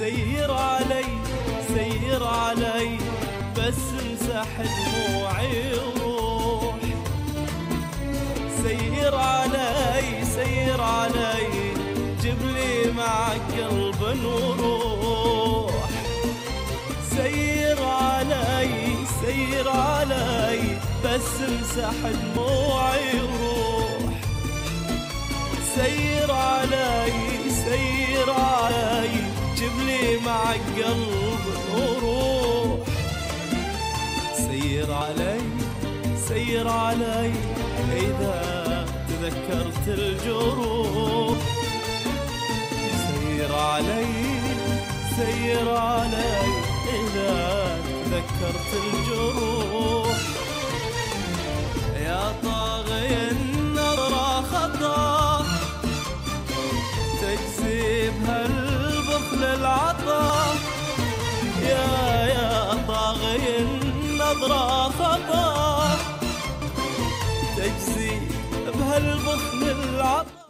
سير علي سير علي بس امسح دموعي وروح. سير علي سير علي جيب لي معك قلب وروح. سير علي سير علي بس امسح دموعي وروح. سير علي سير علي جيب لي معك قلب وروح. سير علي سير علي إذا تذكرت الجروح. سير علي سير علي إذا تذكرت الجروح. يا طاغي النظرة خطا تجذب هالبخل العطا. يا طاغي النظرة خطا تجذب بهالبخل العطا.